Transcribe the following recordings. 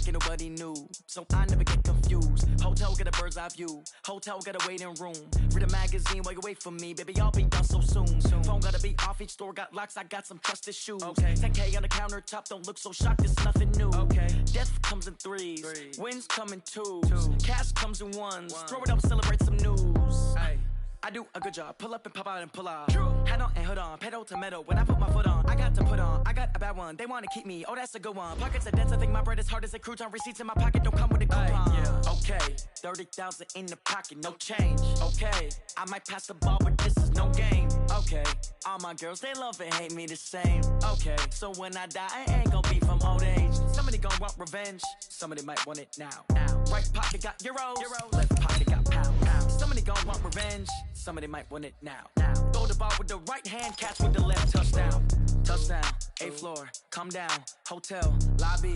ain't nobody new, so I never get confused. Hotel got a bird's eye view, hotel got a waiting room. Read a magazine while you wait for me, baby, I'll be done so soon. Phone gotta be off, each store got locks, I got some trusted shoes. 10K on the countertop, don't look so shocked, it's nothing new. Death comes in threes, wins come in twos, cash comes in ones. Throw it up, celebrate some news. I do a good job, pull up and pop out and pull out. Head on and hood on, pedal to metal. When I put my foot on, I got to put on. I got a bad one, they wanna keep me, oh that's a good one. Pockets are dense, I think my bread is hard as a crouton. Receipts in my pocket don't come with a coupon. Okay, 30,000 in the pocket, no change. Okay, I might pass the ball, but this is no game. Okay, all my girls, they love and hate me the same. Okay, so when I die, I ain't gon' be from old age. Somebody gon' want revenge, somebody might want it now. Right pocket got euros, left pocket got pounds. Somebody gon' want revenge, somebody might want it now. Throw the ball with the right hand, catch with the left, touchdown. Touchdown, 8th floor, come down, hotel, lobby.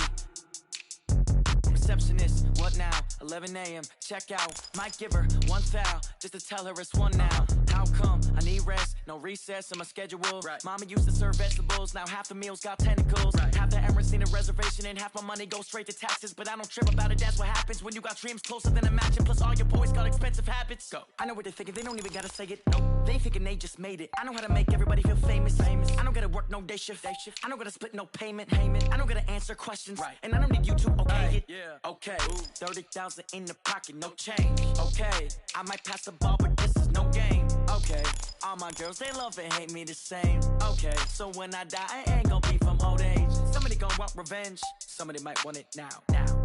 Receptionist, what now? 11 a.m., check out. Might give her one foul, just to tell her it's one now. How come? I need rest, no recess in my schedule. Mama used to serve vegetables, now half the meals got tentacles. Half the Emirates need a reservation and half my money goes straight to taxes. But I don't trip about it, that's what happens when you got dreams closer than a matching. Plus all your boys got expensive habits. Go. I know what they're thinking, they don't even gotta say it. Nope. They thinking they just made it. I know how to make everybody feel famous. I don't gotta work no day shift. I don't gotta split no payment. I don't gotta answer questions. And I don't need you to okay it. Okay, 30,000 in the pocket, no change. Okay, I might pass the ball, but this is no game. Okay, all my girls, they love and hate me the same. Okay, so when I die, I ain't gon' be from old age. Somebody gon' want revenge, somebody might want it now.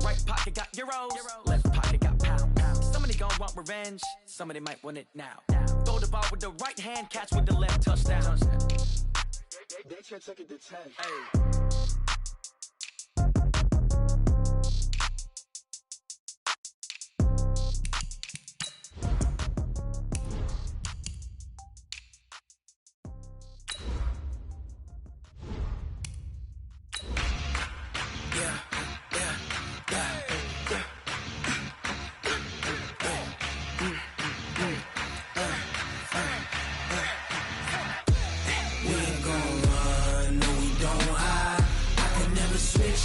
Right pocket got euros, left pocket got pounds. Somebody gon' want revenge, somebody might want it now. Throw the ball with the right hand, catch with the left, touchdown. They can't take it to 10.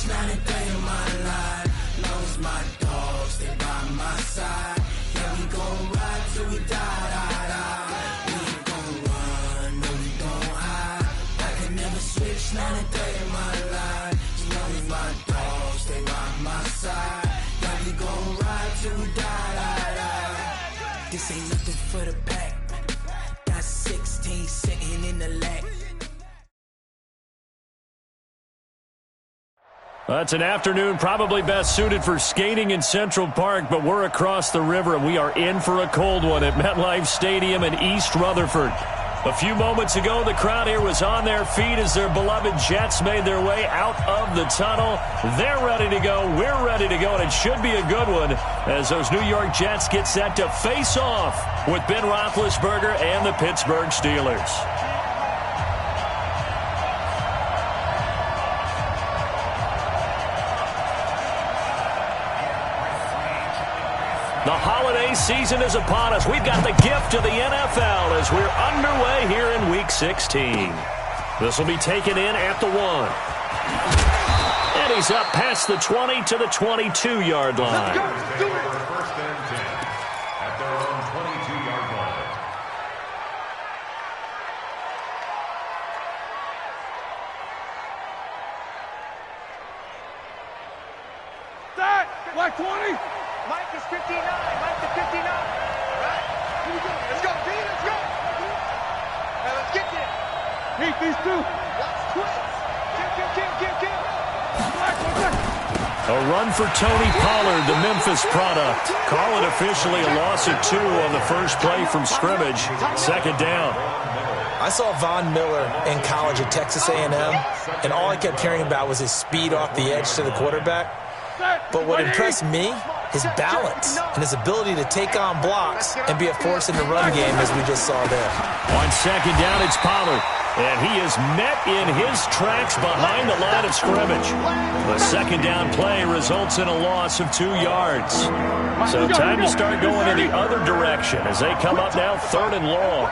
Not a day in my life, lost my dogs, they by my side. Yeah, we gon' ride till we die. We ain't gon' run, no we don't hide. I can never switch, not a day in my life. Lost my dogs, they by my side. Yeah, we gon' ride till we die. This ain't nothing for the pack. Got 16 sitting in the lap. It's an afternoon probably best suited for skating in Central Park, but we're across the river and we are in for a cold one at MetLife Stadium in East Rutherford. A few moments ago, the crowd here was on their feet as their beloved Jets made their way out of the tunnel. They're ready to go. We're ready to go, and it should be a good one as those New York Jets get set to face off with Ben Roethlisberger and the Pittsburgh Steelers. The holiday season is upon us. We've got the gift of the NFL as we're underway here in Week 16. This will be taken in at the 1. And he's up past the 20 to the 22-yard line. First and 10 at their own 22-yard line. Start! Like 20? Mike is 59. Mike to 59. Right? Here we go. Let's go, D. Let's go. Now let's get there. Heat these two. Let's twist. Kill. A run for Tony Pollard, the Memphis product. Call it officially a loss of 2 on the first play from scrimmage. Second down. I saw Von Miller in college at Texas A&M, and all I kept hearing about was his speed off the edge to the quarterback. But what impressed me, his balance and his ability to take on blocks and be a force in the run game, as we just saw there. On second down, it's Pollard, and he is met in his tracks behind the line of scrimmage. The second down play results in a loss of 2 yards. So time to start going in the other direction as they come up now 3rd and long.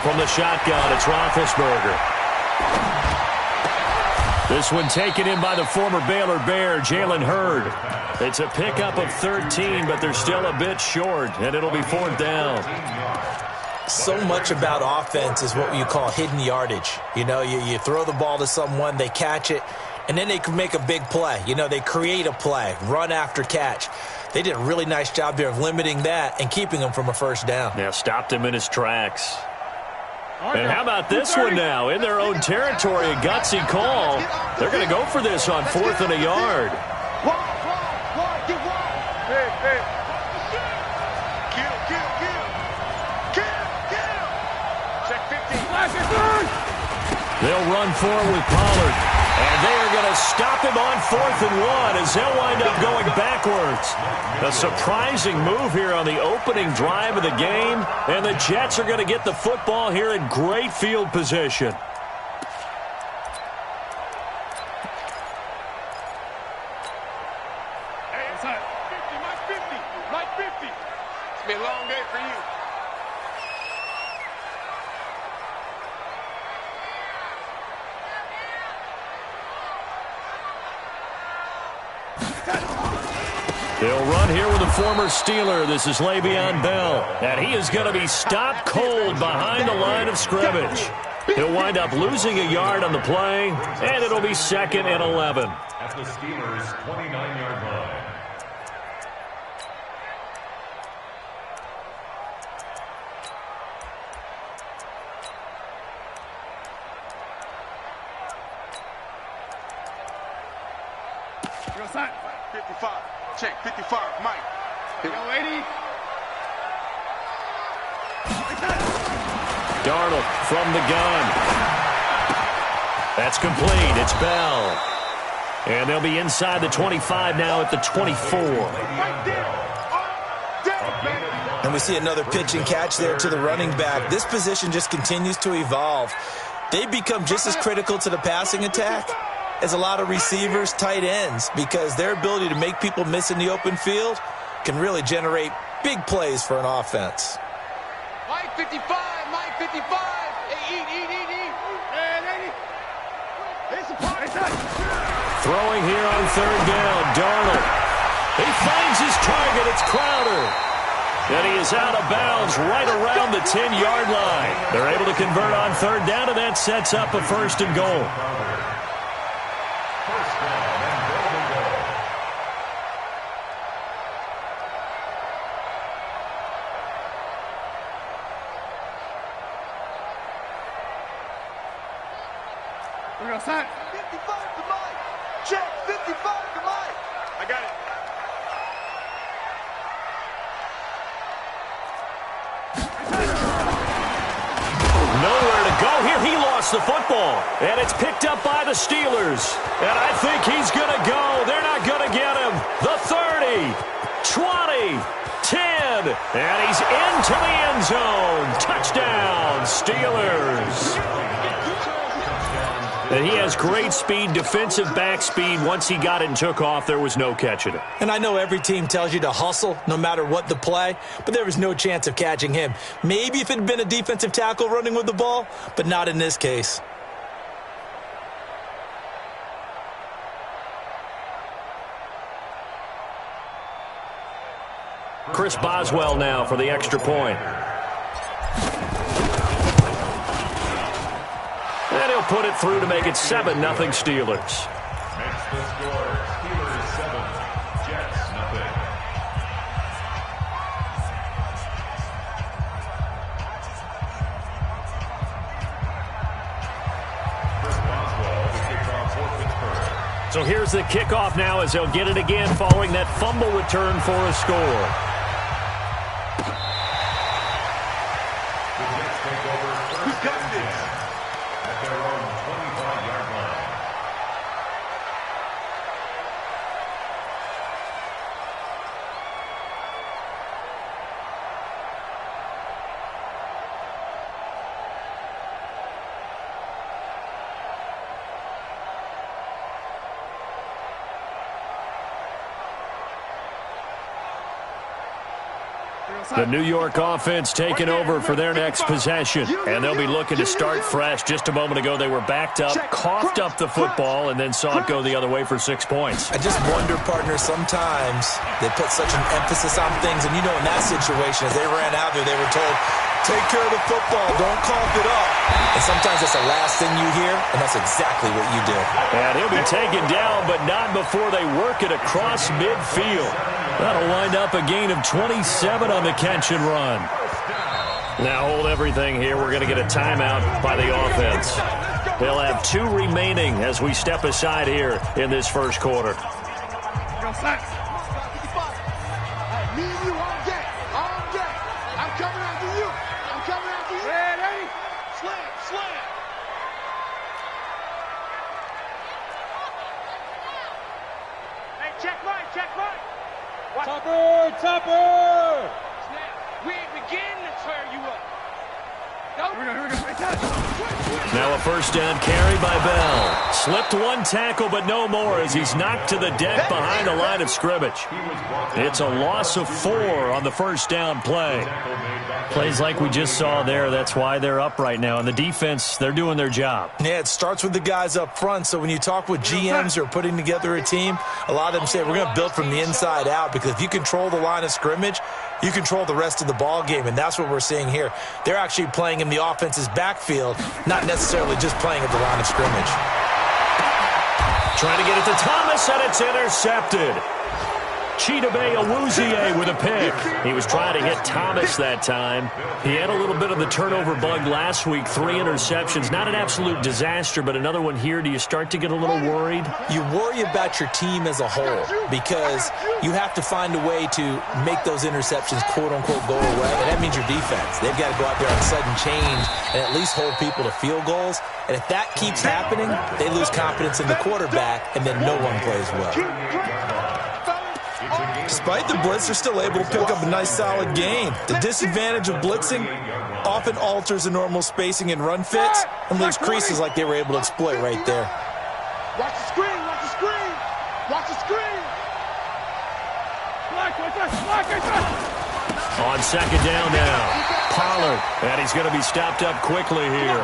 From the shotgun, it's Roethlisberger. This one taken in by the former Baylor Bear, Jalen Hurd. It's a pickup of 13, but they're still a bit short, and it'll be 4th down. So much about offense is what you call hidden yardage. You know, you throw the ball to someone, they catch it, and then they can make a big play. You know, they create a play, run after catch. They did a really nice job there of limiting that and keeping him from a first down. Yeah, stopped him in his tracks. And how about this one now? In their own territory, a gutsy call. They're going to go for this on 4th and a yard. They'll run forward with Pollard. And they are going to stop him on 4th and 1 as they'll wind up going backwards. A surprising move here on the opening drive of the game. And the Jets are going to get the football here in great field position. Hey, it's 50, Mike 50, Mike 50. It's been a long day for you. They'll run here with a former Steeler. This is Le'Veon Bell. And he is going to be stopped cold behind the line of scrimmage. He'll wind up losing a yard on the play, and it'll be 2nd and 11. At the Steelers' 29-yard line. Yo, son. 55. Check. 55. Mike. Here. Yo, lady. Darnold from the gun. That's complete. It's Bell. And they'll be inside the 25 now at the 24. And we see another pitch and catch there to the running back. This position just continues to evolve. They've become just as critical to the passing attack as a lot of receivers, tight ends, because their ability to make people miss in the open field can really generate big plays for an offense. Mike 55, Mike 55. Hey, eat. Hey, lady. It's a party. Throwing here on 3rd down, Darnold. He finds his target. It's Crowder. And he is out of bounds right around the 10-yard line. They're able to convert on 3rd down, and that sets up a 1st and goal. We're going to sign. 55 to Mike. Check. 55 to Mike. I got it. Nowhere to go here. He lost the football. And it's picked up by the Steelers. And I think he's going to go. They're not going to get him. The 30, 20, 10. And he's into the end zone. Touchdown, Steelers. And he has great speed, defensive back speed. Once he got it and took off, there was no catching it. And I know every team tells you to hustle no matter what the play, but there was no chance of catching him. Maybe if it had been a defensive tackle running with the ball, but not in this case. Chris Boswell now for the extra point. And he'll put it through to make it 7-0 Steelers. Makes the score Steelers 7, Jets 0. Chris Boswell, the kickoff for Pittsburgh. So here's the kickoff now as they'll get it again following that fumble return for a score. The Jets take over first and 10 at their own 25-yard line. The New York offense taking over for their next possession. And they'll be looking to start fresh. Just a moment ago, they were backed up, coughed up the football, and then saw it go the other way for 6 points. I just wonder, partner, sometimes they put such an emphasis on things. And, you know, in that situation, as they ran out there, they were told, take care of the football, don't cough it up. And sometimes that's the last thing you hear, and that's exactly what you do. And he'll be taken down, but not before they work it across midfield. That'll wind up a gain of 27 on the catch and run. Now hold everything here. We're going to get a timeout by the offense. They'll have 2 remaining as we step aside here in this first quarter. Me and you all day. All day. I'm coming after you. I'm coming after you. Ready? Slam, slam. Hey, check right, check right. Topper, topper. Snap. We ain't beginning to tear you up. Go. Here we go. Now a first down carry by Bell. Slipped 1 tackle, but no more as he's knocked to the deck behind the line of scrimmage. It's a loss of 4 on the first down play. Plays like we just saw there. That's why they're up right now. And the defense, they're doing their job. Yeah, it starts with the guys up front. So when you talk with GMs who are putting together a team, a lot of them say we're going to build from the inside out, because if you control the line of scrimmage, you control the rest of the ball game, and that's what we're seeing here. They're actually playing in the offense's backfield, not necessarily just playing at the line of scrimmage. Trying to get it to Thomas, and it's intercepted. Chidobe Awuzie with a pick. He was trying to hit Thomas that time. He had a little bit of the turnover bug last week, 3 interceptions. Not an absolute disaster, but another one here. Do you start to get a little worried? You worry about your team as a whole, because you have to find a way to make those interceptions, quote-unquote, go away, and that means your defense. They've got to go out there on sudden change and at least hold people to field goals. And if that keeps happening, they lose confidence in the quarterback, and then no one plays well. Despite the blitz, they're still able to pick up a nice, solid gain. The disadvantage of blitzing often alters the normal spacing and run fits and leaves creases like they were able to exploit right there. Watch the screen, watch the screen. Watch the screen. On second down now, Pollard, and he's going to be stopped up quickly here.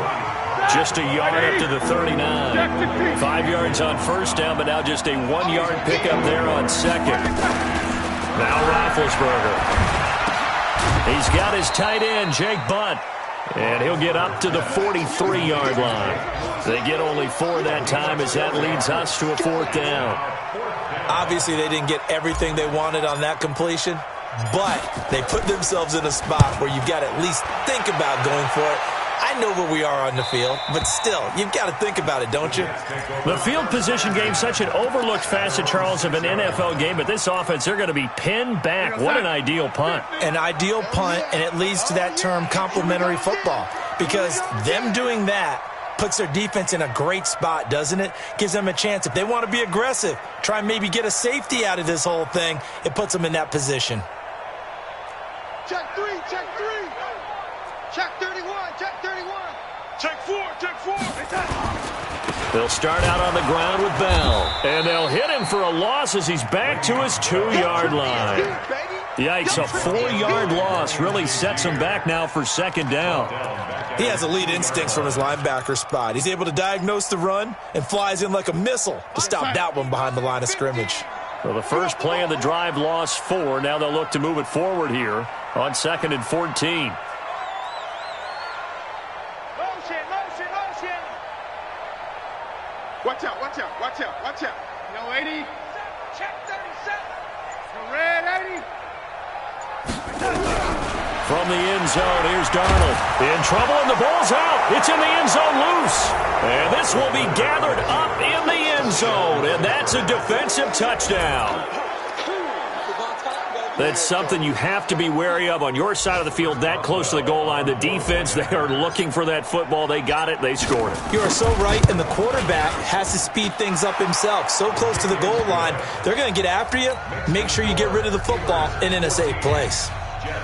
Just a yard up to the 39. 5 yards on first down, but now just a 1-yard pickup there on second. Now Roethlisberger. He's got his tight end, Jake Butt, and he'll get up to the 43-yard line. They get only 4 that time as that leads us to a 4th down. Obviously, they didn't get everything they wanted on that completion, but they put themselves in a spot where you've got to at least think about going for it. I know where we are on the field, but still, you've got to think about it, don't you? The field position game, such an overlooked facet, Charles, of an NFL game, but this offense, they're going to be pinned back. What an ideal punt. An ideal punt, and it leads to that term complementary football, because them doing that puts their defense in a great spot, doesn't it? Gives them a chance. If they want to be aggressive, try and maybe get a safety out of this whole thing, it puts them in that position. Check 3, check 3. Check 31, check 31. Check 4, check 4. They'll start out on the ground with Bell, and they'll hit him for a loss as he's back to his 2-yard line. Yikes, a 4-yard loss really sets him back now for second down. He has elite instincts from his linebacker spot. He's able to diagnose the run and flies in like a missile to stop that one behind the line of scrimmage. Well, the first play of the drive lost 4. Now they'll look to move it forward here on 2nd and 14. Watch out, watch out, watch out, watch out. No 80. Check 37. No red 80. From the end zone, here's Darnold. In trouble, and the ball's out. It's in the end zone loose. And this will be gathered up in the end zone. And that's a defensive touchdown. That's something you have to be wary of on your side of the field, that close to the goal line. The defense, they are looking for that football. They got it. They scored it. You are so right, and the quarterback has to speed things up himself. So close to the goal line, they're going to get after you. Make sure you get rid of the football and in a safe place.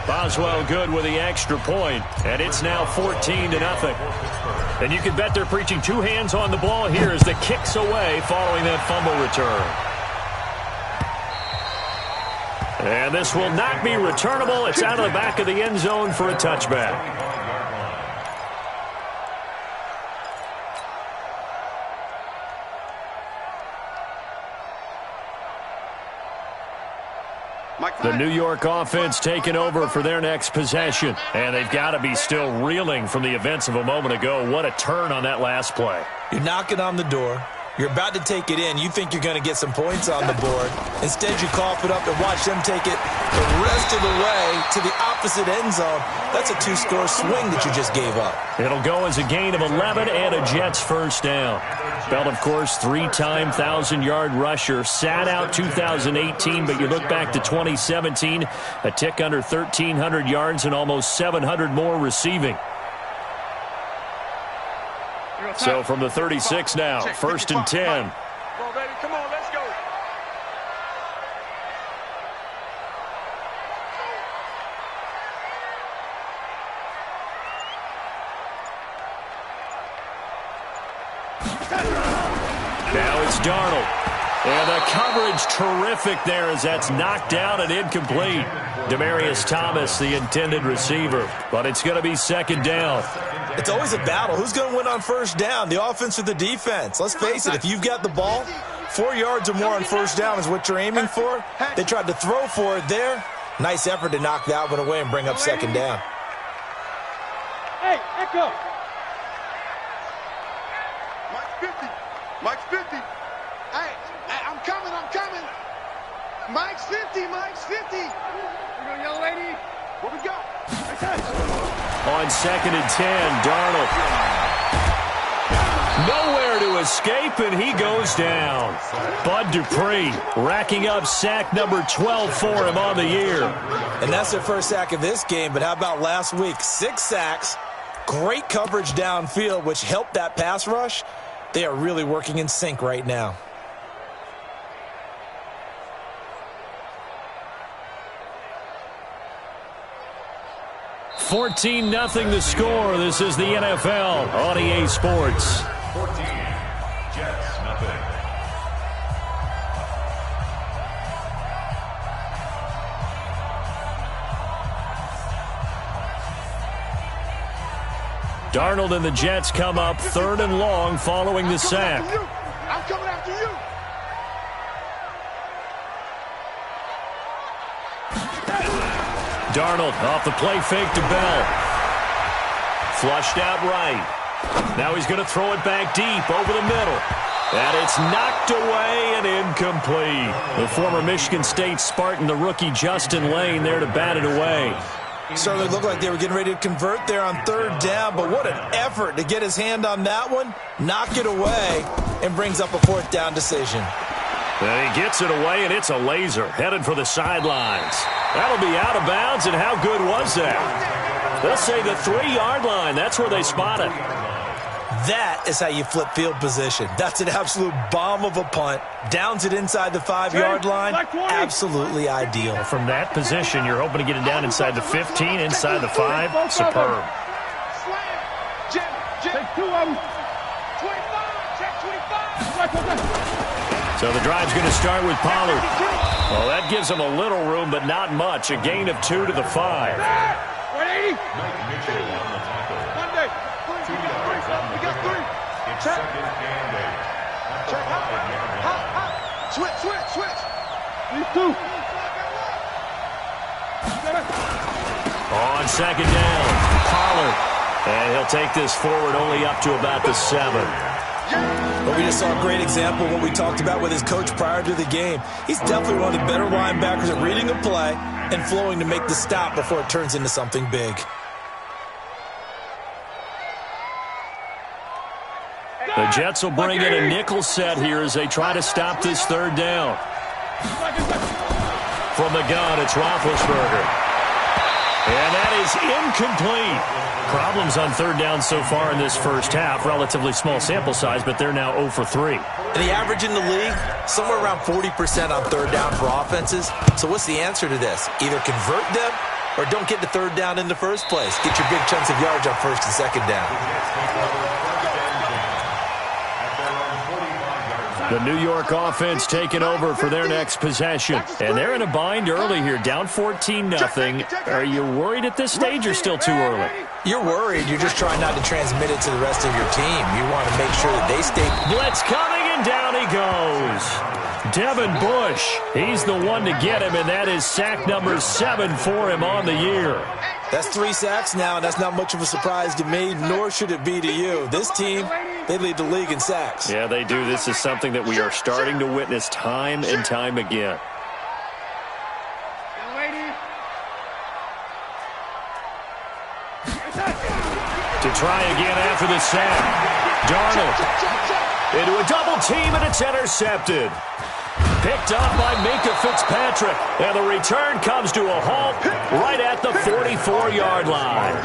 Boswell good with the extra point, and it's now 14-0. And you can bet they're preaching 2 hands on the ball here as the kick's away following that fumble return. And this will not be returnable. It's out of the back of the end zone for a touchback. The New York offense taking over for their next possession. And they've got to be still reeling from the events of a moment ago. What a turn on that last play. You're knocking on the door. You're about to take it in. You think you're going to get some points on the board. Instead, you cough it up and watch them take it the rest of the way to the opposite end zone. That's a two-score swing that you just gave up. It'll go as a gain of 11 and a Jets first down. Bell, of course, three-time 1,000-yard rusher. Sat out 2018, but you look back to 2017, a tick under 1,300 yards and almost 700 more receiving. So from the 36 now, first and 10. Come on, baby. Come on, let's go. Now it's Darnold. And the coverage terrific there as that's knocked down and incomplete. Demaryius Thomas, the intended receiver. But it's going to be second down. It's always a battle. Who's going to win on first down, the offense or the defense? Let's face it, if you've got the ball, 4 yards or more on first down is what you're aiming for. They tried to throw for it there. Nice effort to knock that one away and bring up second down. Hey, Echo. Mike's 50. Mike's 50. Hey, I'm coming. Mike's 50. Here we go, young lady. Where we go? On second and 10, Darnold. Nowhere to escape, and he goes down. Bud Dupree racking up sack number 12 for him on the year. And that's their first sack of this game, but how about last week? 6 sacks, great coverage downfield, which helped that pass rush. They are really working in sync right now. $14-0 the score. This is the NFL on EA Sports. 14, Jets, nothing. Darnold and the Jets come up third and long following the sack. I'm coming after you. Darnold off the play fake to Bell. Flushed out right. Now he's going to throw it back deep over the middle. And it's knocked away and incomplete. The former Michigan State Spartan, the rookie Justin Lane, there to bat it away. Certainly looked like they were getting ready to convert there on third down, but what an effort to get his hand on that one, knock it away, and brings up a fourth down decision. And he gets it away, and it's a laser headed for the sidelines. That'll be out of bounds, and how good was that? They'll say the 3-yard line. That's where they spot it. That is how you flip field position. That's an absolute bomb of a punt. Downs it inside the 5-yard line. Absolutely ideal. From that position, you're hoping to get it down inside the 15, inside the 5. Superb. Take 2 of them. 25. Check 25. So the drive's going to start with Pollard. Well, that gives him a little room, but not much. A gain of 2 to the 5. 180. Mitchell on the tackle. Monday. We got 3. It's Check. second and 8. Check. Hot. Switch. These 2. On second down, Pollard. And he'll take this forward only up to about the 7. But we just saw a great example of what we talked about with his coach prior to the game. He's definitely one of the better linebackers at reading a play and flowing to make the stop before it turns into something big. The Jets will bring in a nickel set here as they try to stop this third down. From the gun, it's Roethlisberger. And that is incomplete. Problems on third down so far in this first half. Relatively small sample size, but they're now 0 for 3. And the average in the league, somewhere around 40% on third down for offenses. So what's the answer to this? Either convert them or don't get to third down in the first place. Get your big chunks of yards on first and second down. The New York offense taking over for their next possession. And they're in a bind early here, down 14-0. Are you worried at this stage or still too early? You're worried. You're just trying not to transmit it to the rest of your team. You want to make sure that they stay. Blitz coming, and down he goes. Devin Bush, he's the one to get him, and that is sack number 7 for him on the year. That's 3 sacks now, and that's not much of a surprise to me, nor should it be to you. This team, they lead the league in sacks. Yeah, they do. This is something that we are starting to witness time and time again. To try again after the sack. Darnold into a double team, and it's intercepted. Picked up by Minkah Fitzpatrick, and the return comes to a halt right at the 44-yard line.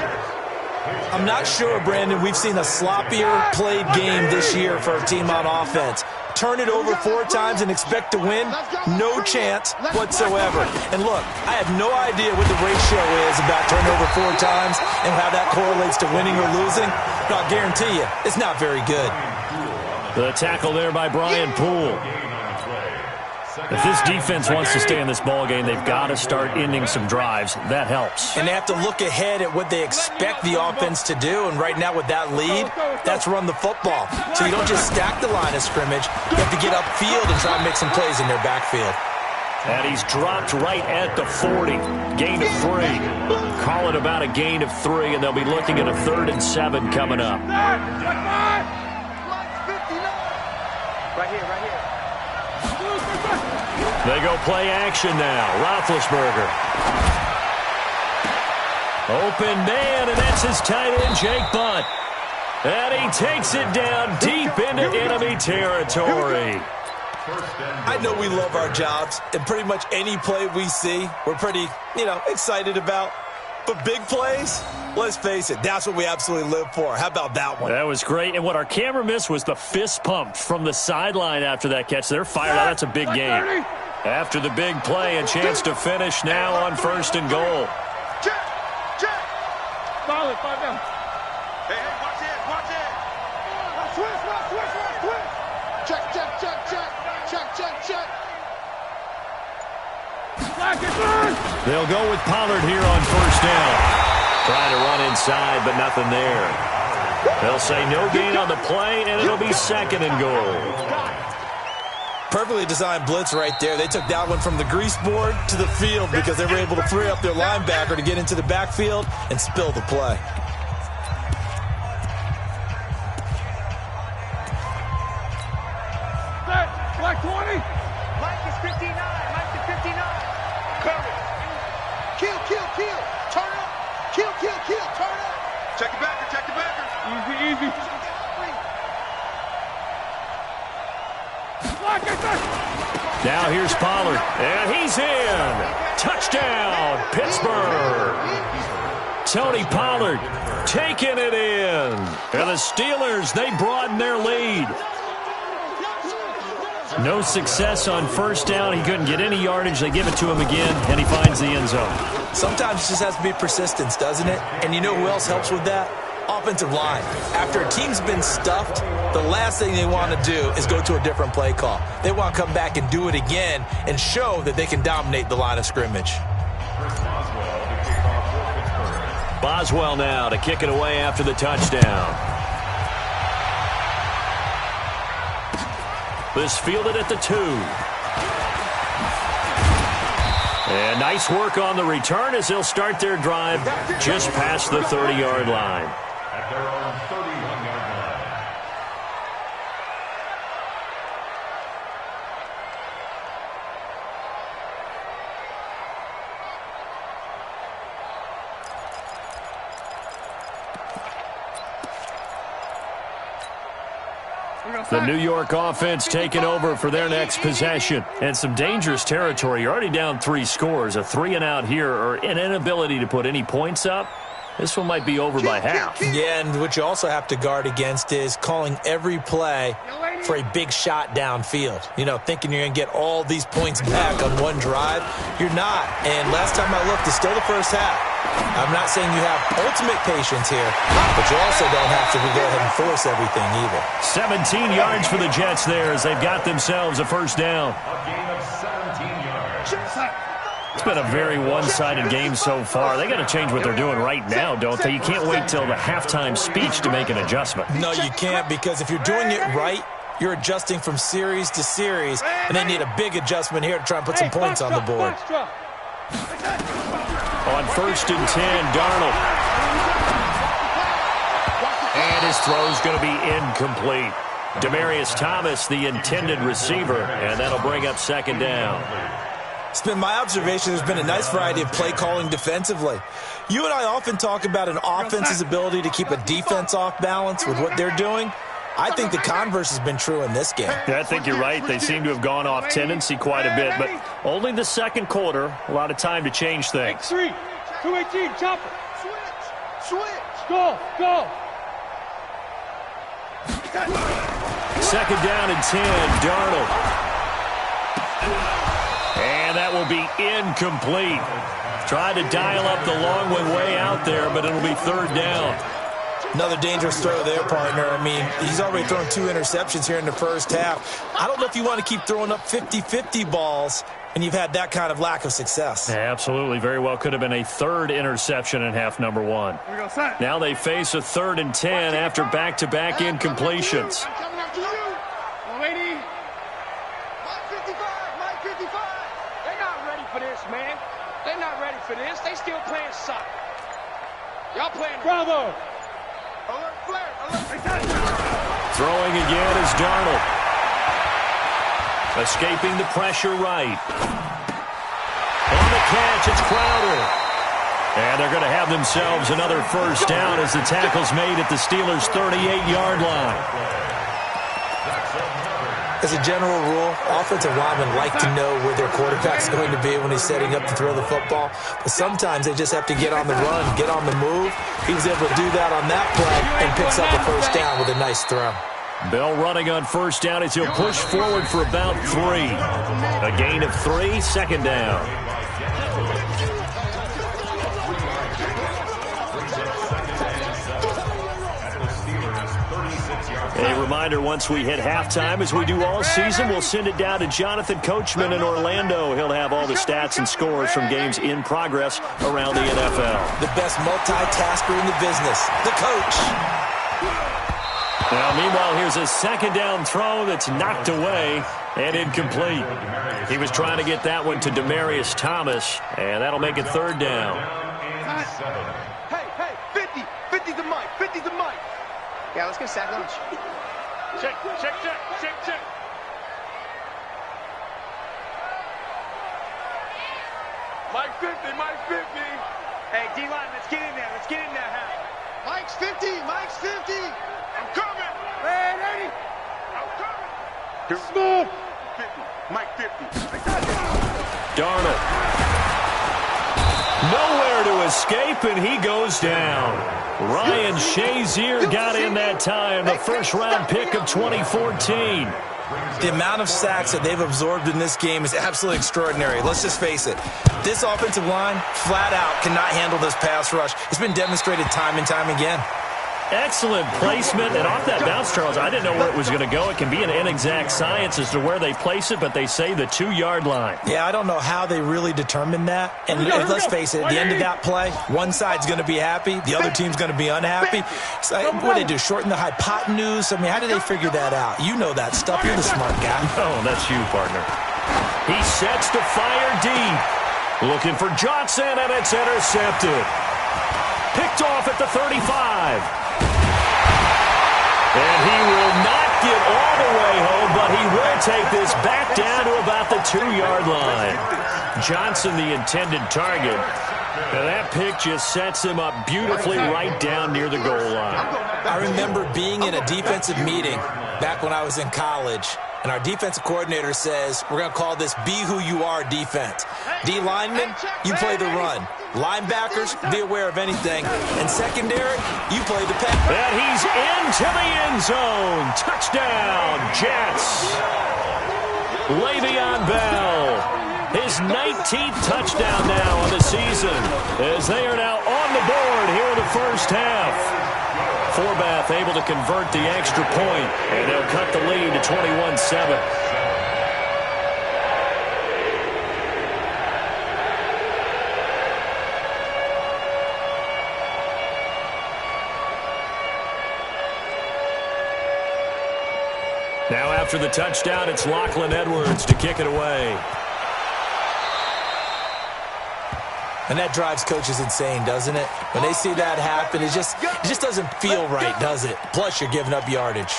I'm not sure, Brandon, we've seen a sloppier played game this year for a team on offense. Turn it over 4 times and expect to win? No chance whatsoever. And look, I have no idea what the ratio is about turnover 4 times and how that correlates to winning or losing. But I'll guarantee you, it's not very good. The tackle there by Brian Poole. If this defense wants to stay in this ballgame, they've got to start ending some drives. That helps. And they have to look ahead at what they expect the offense to do. And right now with that lead, that's run the football. So you don't just stack the line of scrimmage. You have to get upfield and try and make some plays in their backfield. And he's dropped right at the 40. Gain of 3. Call it about a gain of 3, and they'll be looking at a 3rd and 7 coming up. Right here, right here. They go play action now. Roethlisberger. Open man, and that's his tight end, Jake Butt. And he takes it down deep into enemy territory. I know we love our jobs, and pretty much any play we see, we're pretty, excited about. But big plays, let's face it, that's what we absolutely live for. How about that one? That was great. And what our camera missed was the fist pump from the sideline after that catch. They're fired out. That's a big game. After the big play, a chance to finish now on 1st and goal. Check. Solid, 5 down. Hey, watch it. Switch. Check. They'll go with Pollard here on 1st down. Trying to run inside, but nothing there. They'll say no gain on the play, and it'll be 2nd and goal. Perfectly designed blitz right there. They took that one from the grease board to the field because they were able to free up their linebacker to get into the backfield and spill the play. Black 20. Mike is 59. Cover. Kill. Turn up. Kill. Turn up. Check the backer. Easy. Now here's Pollard, and he's in. Touchdown, Pittsburgh. Tony Pollard taking it in. And the Steelers, they broaden their lead. No success on 1st down. He couldn't get any yardage. They give it to him again, and he finds the end zone. Sometimes it just has to be persistence, doesn't it? And you know who else helps with that? Offensive line. After a team's been stuffed, the last thing they want to do is go to a different play call. They want to come back and do it again and show that they can dominate the line of scrimmage. Boswell now to kick it away after the touchdown. This fielded at the 2. And nice work on the return as they'll start their drive just past the 30-yard line. At their own 31-yard line. The New York offense taking over for their next possession. And some dangerous territory. You're already down 3 scores. A 3-and-out here or an inability to put any points up. This one might be over by half. Yeah, and what you also have to guard against is calling every play for a big shot downfield. You know, thinking you're going to get all these points back on one drive. You're not. And last time I looked, it's still the first half. I'm not saying you have ultimate patience here, but you also don't have to go ahead and force everything either. 17 yards for the Jets there as they've got themselves a first down. A gain of 17 yards. It's been a very one-sided game so far. They got to change what they're doing right now, don't they? You can't wait till the halftime speech to make an adjustment. No, you can't, because if you're doing it right, you're adjusting from series to series, and they need a big adjustment here to try and put some points on the board. On 1st and 10, Darnold. And his throw's going to be incomplete. Demaryius Thomas, the intended receiver, and that'll bring up 2nd down. It's been my observation there's been a nice variety of play calling defensively. You and I often talk about an offense's ability to keep a defense off balance with what they're doing. I think the converse has been true in this game. Yeah, I think you're right. They seem to have gone off tendency quite a bit, but only the second quarter. A lot of time to change things. 3, 218, chopper. Switch. Go. 2nd down and 10, Darnold. And that will be incomplete. Tried to dial up the long one way out there, but it'll be 3rd down. Another dangerous throw there, partner. I mean, he's already thrown 2 interceptions here in the first half. I don't know if you want to keep throwing up 50-50 balls, and you've had that kind of lack of success. Yeah, absolutely. Very well could have been a 3rd interception in half number 1. Now they face a 3rd and 10 after back-to-back incompletions. Coming after you. Lady. Mike 55. They're not ready for this, man. They're not ready for this. They still playing soccer. Y'all playing Bravo. Alert, flare. Alert. Throwing again is Darnold. Escaping the pressure right. On the catch, it's Crowder. And they're going to have themselves another first down as the tackle's made at the Steelers' 38-yard line. As a general rule, offensive linemen like to know where their quarterback's going to be when he's setting up to throw the football. But sometimes they just have to get on the run, get on the move. He was able to do that on that play and picks up a first down with a nice throw. Bell running on first down as he'll push forward for about 3. A gain of 3, 2nd down. A reminder, once we hit halftime, as we do all season, we'll send it down to Jonathan Coachman in Orlando. He'll have all the stats and scores from games in progress around the NFL. The best multitasker in the business, the coach. Now, meanwhile, here's a 2nd down throw that's knocked away and incomplete. He was trying to get that one to Demaryius Thomas, and that'll make it 3rd down. Hey, 50. 50's the mic. 50's the mic. Yeah, let's get sack lunch. Check. Mike 50. Hey, D-line, let's get in there. Huh? Mike's 50. I'm coming. Man, Eddie. I'm coming. Smooth. 50. Mike 50. Darnold. Nowhere to escape, and he goes down. Ryan Shazier got in that time, the first-round pick of 2014. The amount of sacks that they've absorbed in this game is absolutely extraordinary. Let's just face it. This offensive line, flat out, cannot handle this pass rush. It's been demonstrated time and time again. Excellent placement, and off that bounce, Charles, I didn't know where it was going to go. It can be an inexact science as to where they place it, but they say the 2-yard line. Yeah, I don't know how they really determined that. And let's face it, at the end of that play, one side's going to be happy, the other team's going to be unhappy. So, what do they do, shorten the hypotenuse? I mean, how do they figure that out? You know that stuff. You're the smart guy. Oh, that's you, partner. He sets to fire deep. Looking for Johnson, and it's intercepted. Picked off at the 35. And he will not get all the way home, but he will take this back down to about the 2-yard line. Johnson, the intended target. And that pick just sets him up beautifully right down near the goal line. I remember being in a defensive meeting back when I was in college, and our defensive coordinator says we're going to call this Be Who You Are defense. D linemen, you play the run. Linebackers, be aware of anything. And secondary, you play the pass. And he's into the end zone. Touchdown, Jets. Le'Veon Bell, his 19th touchdown now on the season, as they are now on the board here in the first half. Forbath able to convert the extra point, and they'll cut the lead to 21-7. Now after the touchdown, it's Lachlan Edwards to kick it away. And that drives coaches insane, doesn't it? When they see that happen, it just doesn't feel right, does it? Plus, you're giving up yardage.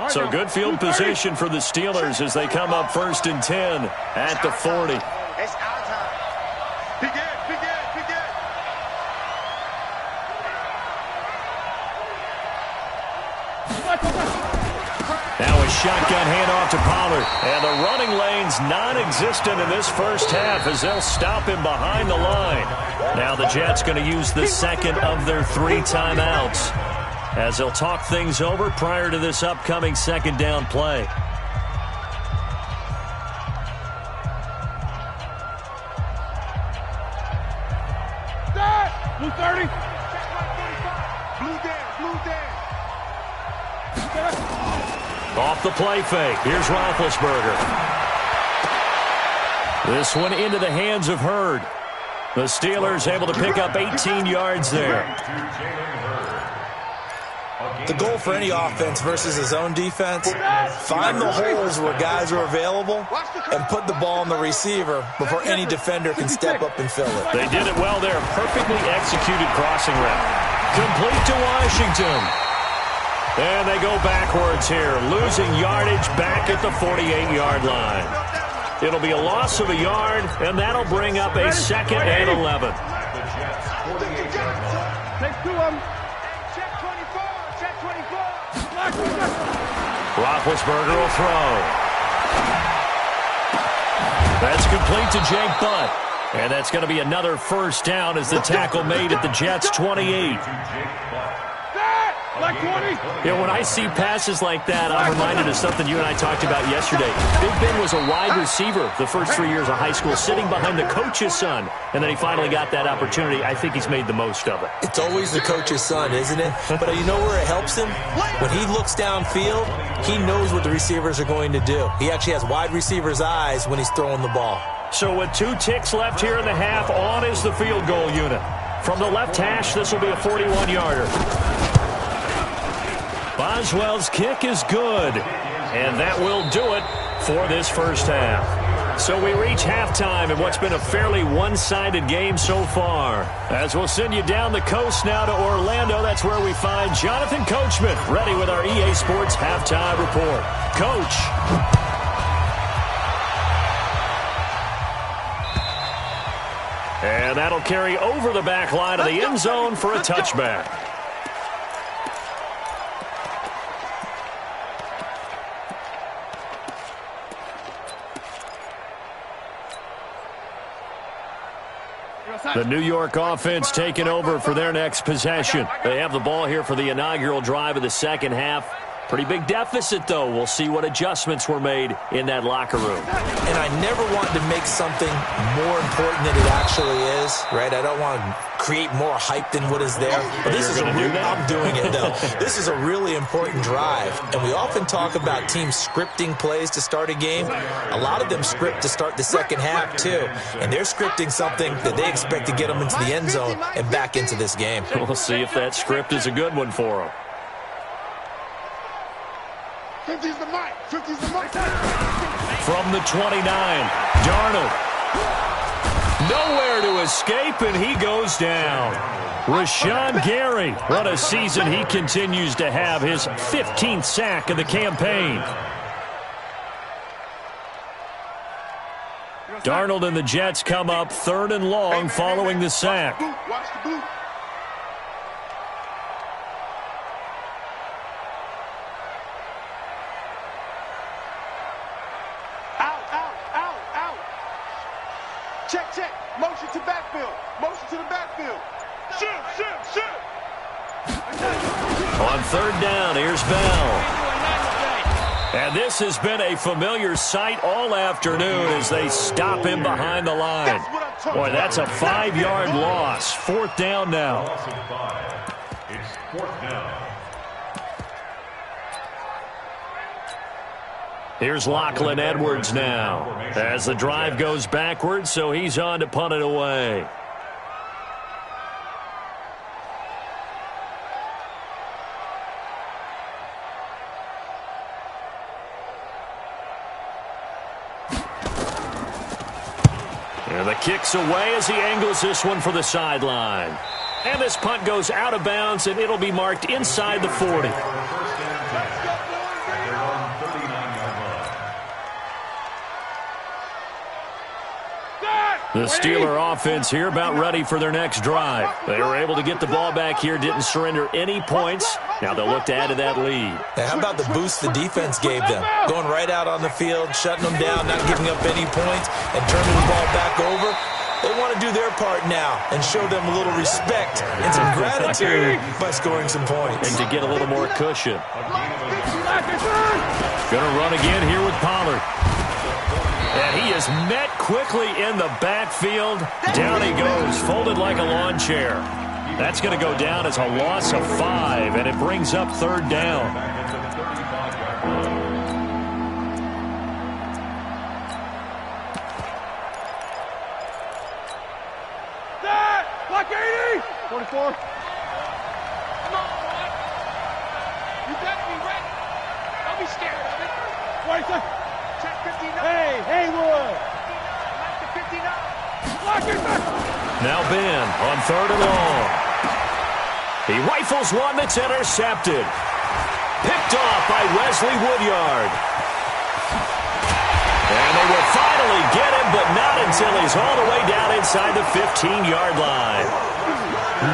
So good field position for the Steelers as they come up 1st and 10 at the 40. It's our time. Begin. Now a shotgun handoff to Pollard. And the running lane's non-existent in this first half as they'll stop him behind the line. Now the Jets going to use the second of their 3 timeouts as they'll talk things over prior to this upcoming second down play. Blue 30. Blue down. Off the play fake. Here's Roethlisberger. This one into the hands of Hurd. The Steelers able to pick up 18 yards there. The goal for any offense versus his own defense, find the holes where guys are available and put the ball on the receiver before any defender can step up and fill it. They did it well there. Perfectly executed crossing route. Complete to Washington. And they go backwards here, losing yardage back at the 48-yard line. It'll be a loss of a yard, and that'll bring up a 2nd and 11. Take 2 of them. Check 24. Roethlisberger will throw. That's complete to Jake Butt. And that's going to be another first down as the tackle made at the Jets' 28. Like 20. Yeah, when I see passes like that, I'm reminded of something you and I talked about yesterday. Big Ben was a wide receiver the first 3 years of high school, sitting behind the coach's son, and then he finally got that opportunity. I think he's made the most of it. It's always the coach's son, isn't it? But you know where it helps him? When he looks downfield, he knows what the receivers are going to do. He actually has wide receivers' eyes when he's throwing the ball. So with 2 ticks left here in the half, on is the field goal unit. From the left hash, this will be a 41-yarder. Boswell's kick is good, and that will do it for this first half. So we reach halftime in what's been a fairly one-sided game so far. As we'll send you down the coast now to Orlando, that's where we find Jonathan Coachman, ready with our EA Sports Halftime Report. Coach. And that'll carry over the back line of the end zone for a touchback. The New York offense taking over for their next possession. They have the ball here for the inaugural drive of the second half. Pretty big deficit, though. We'll see what adjustments were made in that locker room. And I never want to make something more important than it actually is, right? I don't want to create more hype than what is there. But this is I'm doing it, though. This is a really important drive. And we often talk about teams scripting plays to start a game. A lot of them script to start the second half, too. And they're scripting something that they expect to get them into the end zone and back into this game. We'll see if that script is a good one for them. 50's the mic. 50's the mic. From the 29, Darnold. Nowhere to escape, and he goes down. Rashawn Gary, what a season he continues to have, his 15th sack of the campaign. Darnold and the Jets come up 3rd and long following the sack. Watch the boot. Motion to backfield. Motion to the backfield. Shoot, shoot, shoot. On third down, here's Bell. And this has been a familiar sight all afternoon as they stop him behind the line. Boy, that's a 5-yard loss. Fourth down now. Loss of 5. It's fourth down. Here's Lachlan Edwards now as the drive goes backwards, so he's on to punt it away. And the kick's away as he angles this one for the sideline. And this punt goes out of bounds, and it'll be marked inside the 40. The Steeler offense here about ready for their next drive. They were able to get the ball back here, didn't surrender any points. Now they'll look to add to that lead. Now, how about the boost the defense gave them? Going right out on the field, shutting them down, not giving up any points, and turning the ball back over. They want to do their part now and show them a little respect and some gratitude by scoring some points. And to get a little more cushion. Going to run again here with Pollard. And he is met quickly in the backfield. Down he goes, folded like a lawn chair. That's going to go down as a loss of 5, and it brings up third down. Block 80! 44. Come on, boy. You better be ready. Don't be scared of it. 40 seconds. Check 59. Hey, Haywood. Back to 59. Block it back. Now Ben on third and long. He rifles one that's intercepted. Picked off by Wesley Woodyard. And they will finally get him, but not until he's all the way down inside the 15-yard line.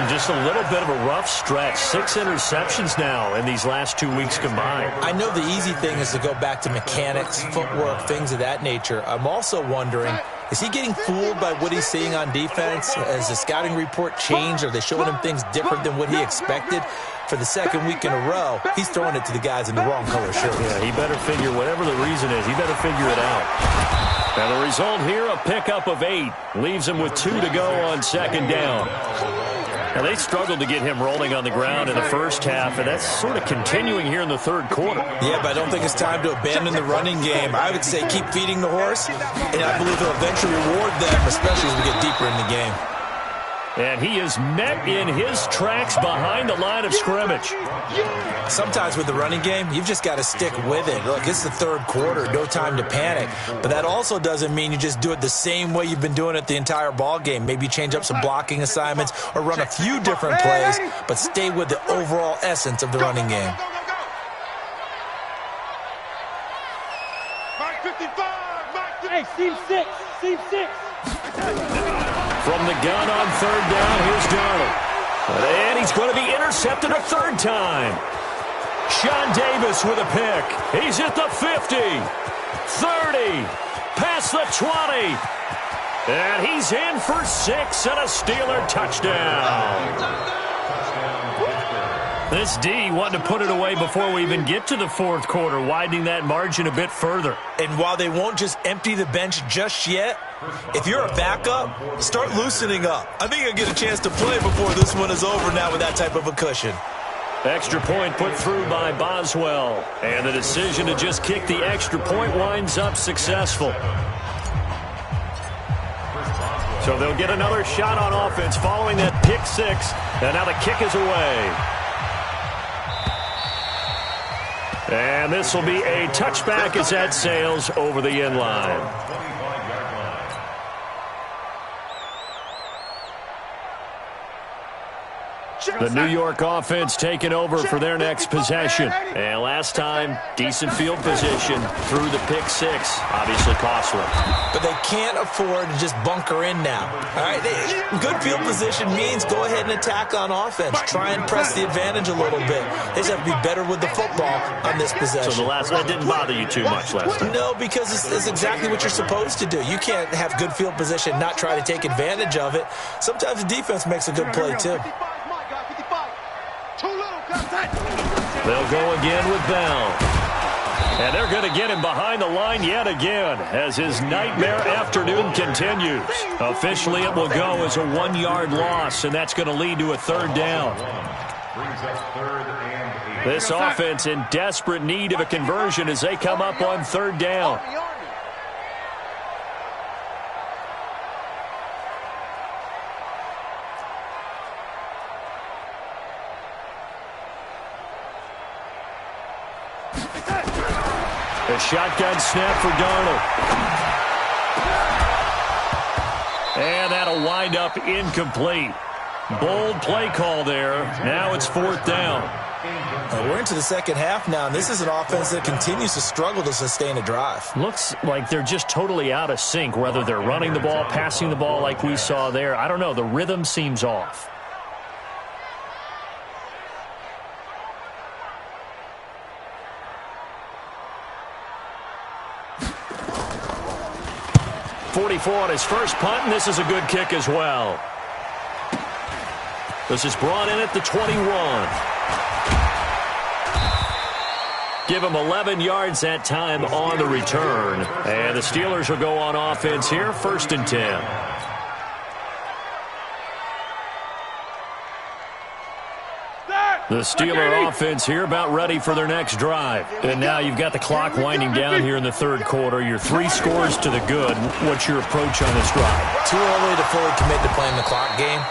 Just a little bit of a rough stretch. 6 interceptions now in these last 2 weeks combined. I know the easy thing is to go back to mechanics, footwork, things of that nature. I'm also wondering, is he getting fooled by what he's seeing on defense? Has the scouting report changed? Are they showing him things different than what he expected? For the second week in a row, he's throwing it to the guys in the wrong color shirts. Yeah, he better figure, whatever the reason is, he better figure it out. Now the result here, a pickup of 8. Leaves him with 2 to go on second down. Now they struggled to get him rolling on the ground in the first half, and that's sort of continuing here in the third quarter. Yeah, but I don't think it's time to abandon the running game. I would say keep feeding the horse, and I believe they'll eventually reward them, especially as we get deeper in the game. And he is met in his tracks behind the line of scrimmage. Sometimes with the running game, you've just got to stick with it. Look, it's the third quarter, no time to panic. But that also doesn't mean you just do it the same way you've been doing it the entire ball game. Maybe change up some blocking assignments or run a few different plays, but stay with the overall essence of the running game. Hey, Seam 6. Seam 6. From the gun on third down, here's Darnold. And he's going to be intercepted a third time. Sean Davis with a pick. He's at the 50, 30, past the 20. And he's in for 6 and a Steeler touchdown. This D wanted to put it away before we even get to the fourth quarter, widening that margin a bit further. And while they won't just empty the bench just yet, if you're a backup, start loosening up. I think you'll get a chance to play before this one is over now with that type of a cushion. Extra point put through by Boswell. And the decision to just kick the extra point winds up successful. So they'll get another shot on offense following that pick 6. And now the kick is away. And this will be a touchback as that sails over the end line. Check The New York offense taking over for their next possession. And last time, decent field position through the pick six. Obviously costly. But they can't afford to just bunker in now. All right, good field position means go ahead and attack on offense. Try and press the advantage a little bit. They just have to be better with the football on this possession. So that didn't bother you too much last time? No, because it's exactly what you're supposed to do. You can't have good field position, not try to take advantage of it. Sometimes the defense makes a good play, too. They'll go again with Bell. And they're going to get him behind the line yet again as his nightmare afternoon continues. Officially, it will go as a 1-yard loss, and that's going to lead to a third down. This offense in desperate need of a conversion as they come up on third down. A shotgun snap for Darnold. And that'll wind up incomplete. Bold play call there. Now it's fourth down. We're into the second half now, and this is an offense that continues to struggle to sustain a drive. Looks like they're just totally out of sync, whether they're running the ball, passing the ball like we saw there. I don't know. The rhythm seems off. .44 on his first punt, and this is a good kick as well. This is brought in at the 21. Give him 11 yards that time on the return. And the Steelers will go on offense here, 1st and 10. The Steeler offense here about ready for their next drive. And now you've got the clock winding down here in the third quarter. You're 3 scores to the good. What's your approach on this drive? Too early to fully commit to playing the clock game.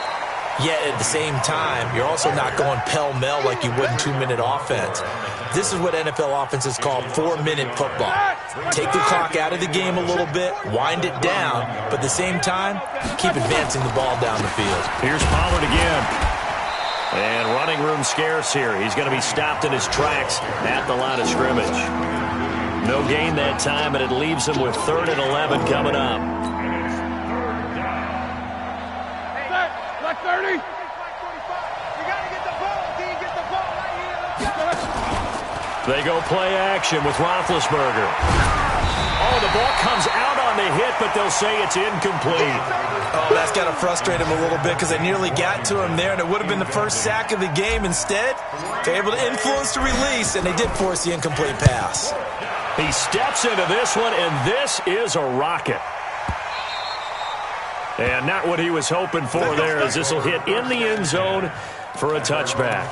Yet at the same time, you're also not going pell-mell like you would in 2-minute offense. This is what NFL offenses call 4-minute football. Take the clock out of the game a little bit, wind it down, but at the same time, keep advancing the ball down the field. Here's Pollard again. And running room scarce here. He's going to be stopped in his tracks at the line of scrimmage. No gain that time, and it leaves him with 3rd and 11 coming up. Like 30. You got to get the ball, D. Get the ball right here. Let's go. They go play action with Roethlisberger. Oh, the ball comes out on the hit, but they'll say it's incomplete. Oh, that's got to frustrate him a little bit because they nearly got to him there, and it would have been the first sack of the game. Instead, they're able to influence the release, and they did force the incomplete pass. He steps into this one, and this is a rocket. And not what he was hoping for there, as this will hit in the end zone for a touchback.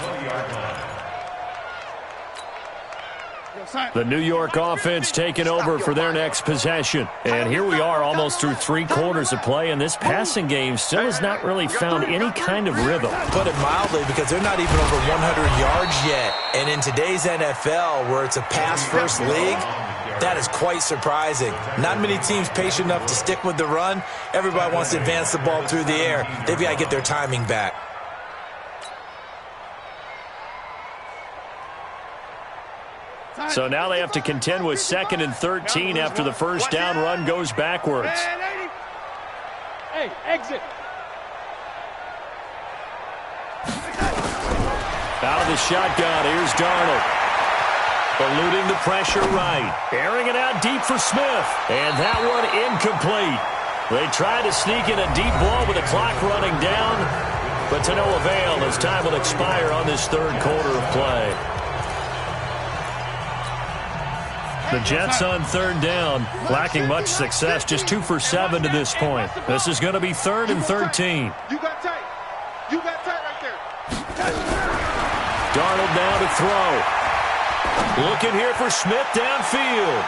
The New York offense taking over for their next possession. And here we are almost through 3 quarters of play, and this passing game still has not really found any kind of rhythm. Put it mildly, because they're not even over 100 yards yet. And in today's NFL, where it's a pass-first league, that is quite surprising. Not many teams patient enough to stick with the run. Everybody wants to advance the ball through the air. They've got to get their timing back. So now they have to contend with 2nd and 13 after the first down run goes backwards. Hey, exit. Out of the shotgun, here's Darnold. Eluding the pressure right. Airing it out deep for Smith. And that one incomplete. They tried to sneak in a deep ball with the clock running down, but to no avail as time will expire on this third quarter of play. The Jets on third down, lacking much success, just 2 for 7 to this point. This is going to be 3rd and 13. You got tight. You got tight right there. Darnold now to throw. Looking here for Smith downfield.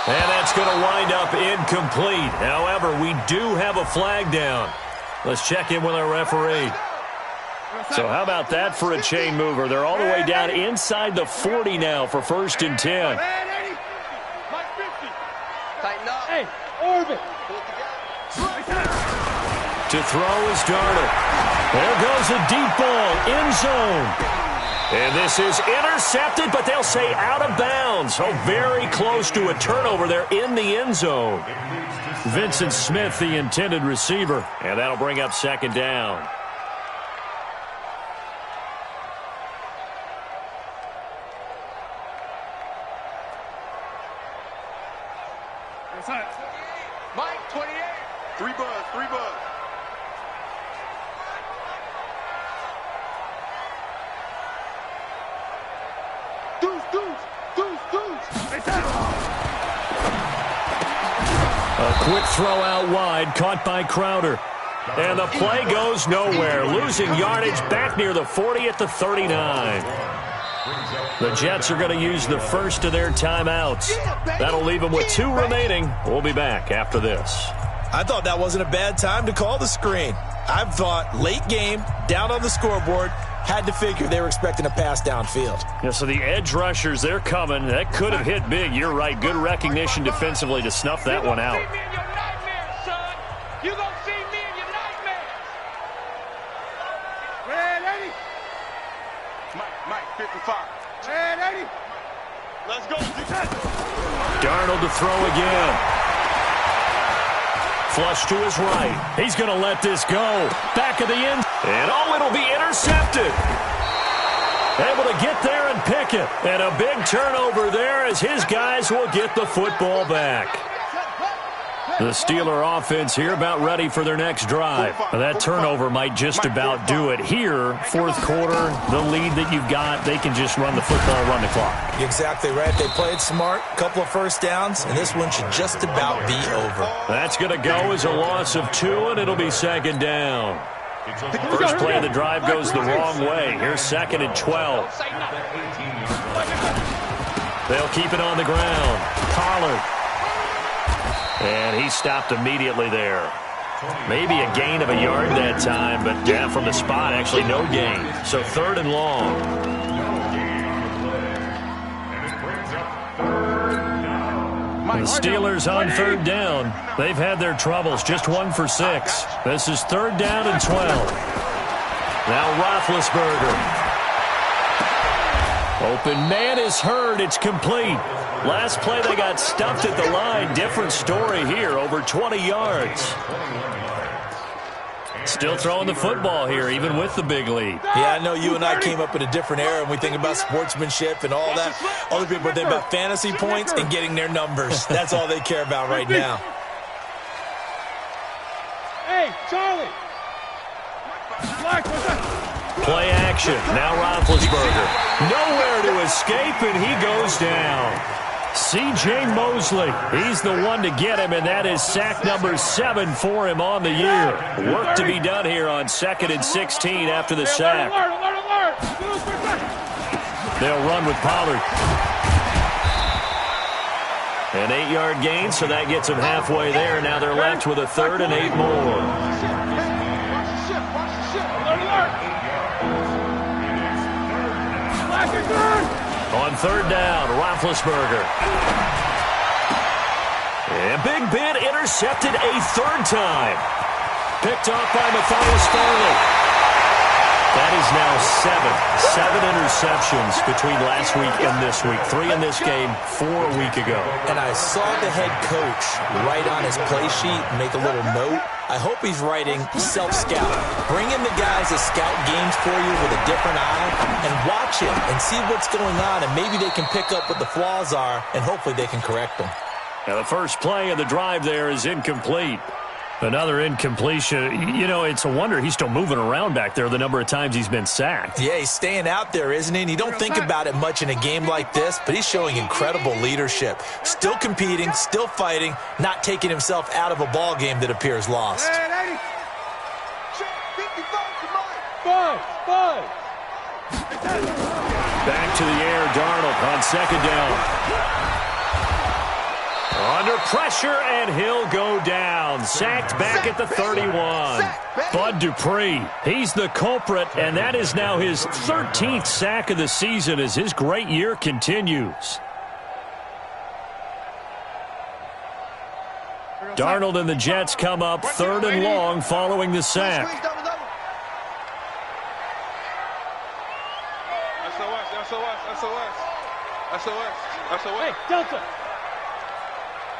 And that's going to wind up incomplete. However, we do have a flag down. Let's check in with our referee. So how about that for a chain mover? They're all the way down inside the 40 now for 1st and 10. Tighten up. Hey, orbit. To throw is Darnold. There goes a deep ball, end zone. And this is intercepted, but they'll say out of bounds. Oh, very close to a turnover there in the end zone. Vincent Smith, the intended receiver. And that'll bring up second down. Mike, 28. 3 buzz, 3 buzz. A quick throw out wide, caught by Crowder. And the play goes nowhere, losing yardage back near the 40 at the 39. The Jets are going to use the first of their timeouts. That'll leave them with 2 remaining. We'll be back after this. I thought that wasn't a bad time to call the screen. I thought late game, down on the scoreboard, had to figure they were expecting a pass downfield. Yeah, so the edge rushers, they're coming. That could have hit big. You're right. Good recognition defensively to snuff that one out. You're going to see me in your nightmares. Red 80. Mike, 55. Red 80. Let's go. Darnold to throw again. Flush to his right. He's going to let this go. Back of the end. And it'll be intercepted. Able to get there and pick it. And a big turnover there as his guys will get the football back. The Steeler offense here about ready for their next drive. That turnover might just about do it. Here, fourth quarter, the lead that you've got, they can just run the football, run the clock. You're exactly right. They played smart, couple of first downs, and this one should just about be over. That's going to go as a loss of 2, and it'll be second down. First play of the drive goes the wrong way. Here's second and 12. They'll keep it on the ground. Pollard. And he stopped immediately there. Maybe a gain of a yard that time, but from the spot, actually no gain. So third and long. The Steelers on third down. They've had their troubles, just 1 for 6. This is third down and 12. Now Roethlisberger. Open man is heard. It's complete. Last play they got stuffed at the line. Different story here, over 20 yards. Still throwing the football here, even with the big lead. Yeah, I know you and I came up in a different era, and we think about sportsmanship and all that. Other people think about fantasy points and getting their numbers. That's all they care about right now. Hey, Charlie. Play action. Now Roethlisberger. Nowhere to escape, and he goes down. C.J. Mosley, he's the one to get him, and that is sack number 7 for him on the year. Work to be done here on 2nd and 16 after the sack. They'll run with Pollard. An 8-yard gain, so that gets them halfway there. Now they're left with a 3rd and 8 more. On third down, Roethlisberger. And Big Ben intercepted a 3rd time. Picked off by Matthias Farley. That is now 7 interceptions between last week and this week. 3 in this game, 4 a week ago. And I saw the head coach write on his play sheet, make a little note. I hope he's writing self-scout. Bring in the guys that scout games for you with a different eye and watch it and see what's going on, and maybe they can pick up what the flaws are, and hopefully they can correct them. Now the first play of the drive there is incomplete. Another incompletion. You know, it's a wonder he's still moving around back there the number of times he's been sacked. Yeah, he's staying out there, isn't he? And you don't think about it much in a game like this, but he's showing incredible leadership. Still competing, still fighting, not taking himself out of a ball game that appears lost. Back to the air, Darnold on second down. Under pressure, and he'll go down. Sacked back at the 31. Bud Dupree, he's the culprit, and that is now his 13th sack of the season as his great year continues. Darnold and the Jets come up 3rd and long following the sack. SOS. SOS. SOS. Hey, Delta.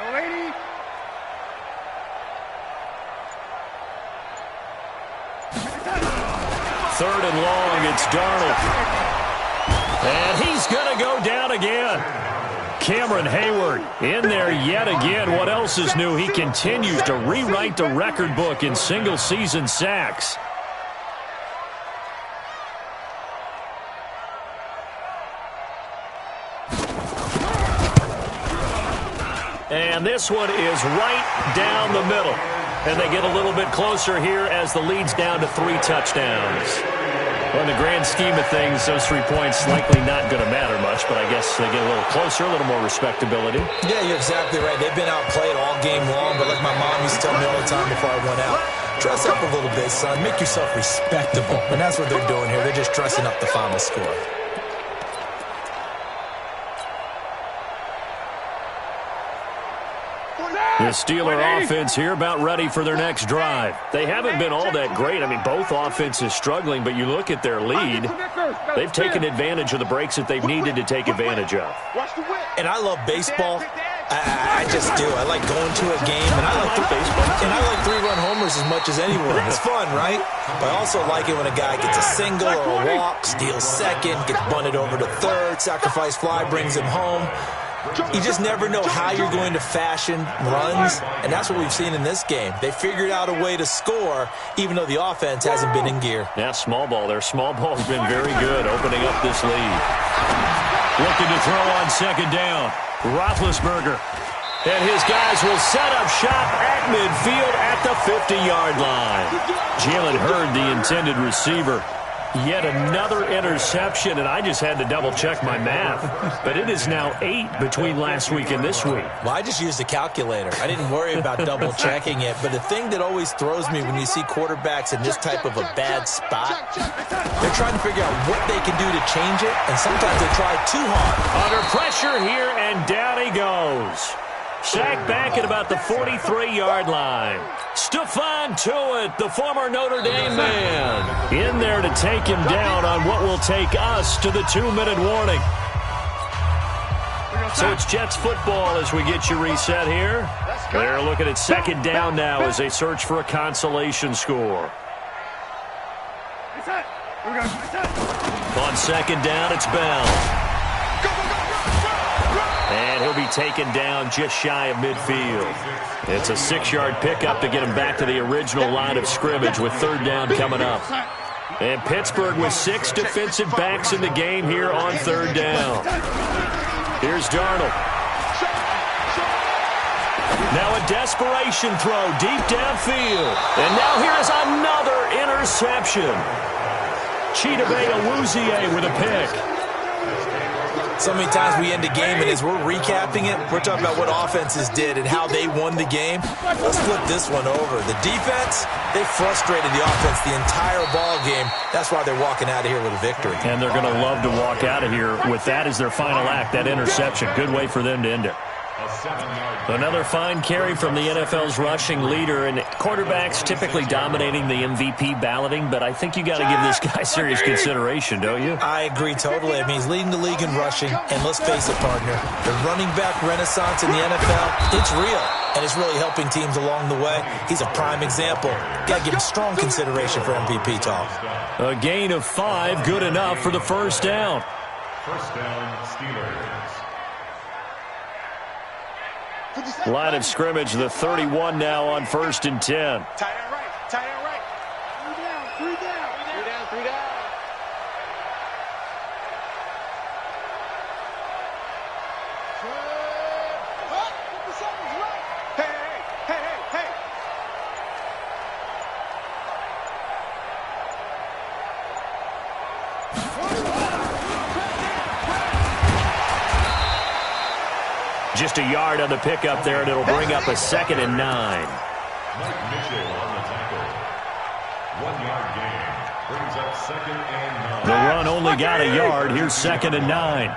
Oh, lady. Third and long, it's Darnold. And he's going to go down again. Cameron Hayward in there yet again. What else is new? He continues to rewrite the record book in single-season sacks. And this one is right down the middle. And they get a little bit closer here as the lead's down to 3 touchdowns. Well, in the grand scheme of things, those 3 points likely not going to matter much, but I guess they get a little closer, a little more respectability. Yeah, you're exactly right. They've been outplayed all game long, but like my mom used to tell me all the time before I went out, dress up a little bit, son. Make yourself respectable. And that's what they're doing here. They're just dressing up the final score. The Steeler offense here about ready for their next drive. They haven't been all that great. I mean, both offenses struggling, but you look at their lead, they've taken advantage of the breaks that they've needed to take advantage of. And I love baseball. I just do. I like going to a game, and I like baseball. And I like 3-run homers as much as anyone. It's fun, right? But I also like it when a guy gets a single or a walk, steals second, gets bunted over to third, sacrifice fly, brings him home. You just never know how you're going to fashion runs, and that's what we've seen in this game. They figured out a way to score, even though the offense hasn't been in gear. Yeah, small ball. Their small ball's been very good, opening up this lead. Looking to throw on second down. Roethlisberger. And his guys will set up shop at midfield at the 50-yard line. Jalen Hurd, the intended receiver. Yet another interception, and I just had to double-check my math. But it is now 8 between last week and this week. Well, I just used a calculator. I didn't worry about double-checking it. But the thing that always throws me when you see quarterbacks in this type of a bad spot, they're trying to figure out what they can do to change it, and sometimes they try too hard. Under pressure here, and down he goes. Sacked back at about the 43-yard line. Stephon Tuitt, the former Notre Dame man, in there to take him down on what will take us to the 2-minute warning. So it's Jets football as we get you reset here. They're looking at second down now as they search for a consolation score. On second down, it's Bell. And he'll be taken down just shy of midfield. It's a 6-yard pickup to get him back to the original line of scrimmage with third down coming up. And Pittsburgh with 6 defensive backs in the game here on third down. Here's Darnold. Now a desperation throw deep downfield. And now here is another interception. Chidobe Awuzie with a pick. So many times we end a game, and as we're recapping it, we're talking about what offenses did and how they won the game. Let's flip this one over. The defense, they frustrated the offense the entire ball game. That's why they're walking out of here with a victory. And they're going to love to walk out of here with that as their final act, that interception. Good way for them to end it. Another fine carry from the NFL's rushing leader, and quarterbacks typically dominating the MVP balloting, but I think you got to give this guy serious consideration, don't you? I agree totally. I mean, he's leading the league in rushing, and let's face it, partner, the running back renaissance in the NFL, it's real, and it's really helping teams along the way. He's a prime example. Got to give him strong consideration for MVP talk. A gain of 5, good enough for the first down. First down, Steelers. Line of scrimmage, the 31 now on 1st and 10. Tight end right. Tight end right. 3 down. 3 down. 3 down. 3 down. Hey, hey, hey, hey. Just a yard on the pickup there, and it'll bring up a 2nd and 9. Mike Mitchell on the tackle. 1-yard gain. Brings up 2nd and 9. The run only got a yard. Here's 2nd and 9.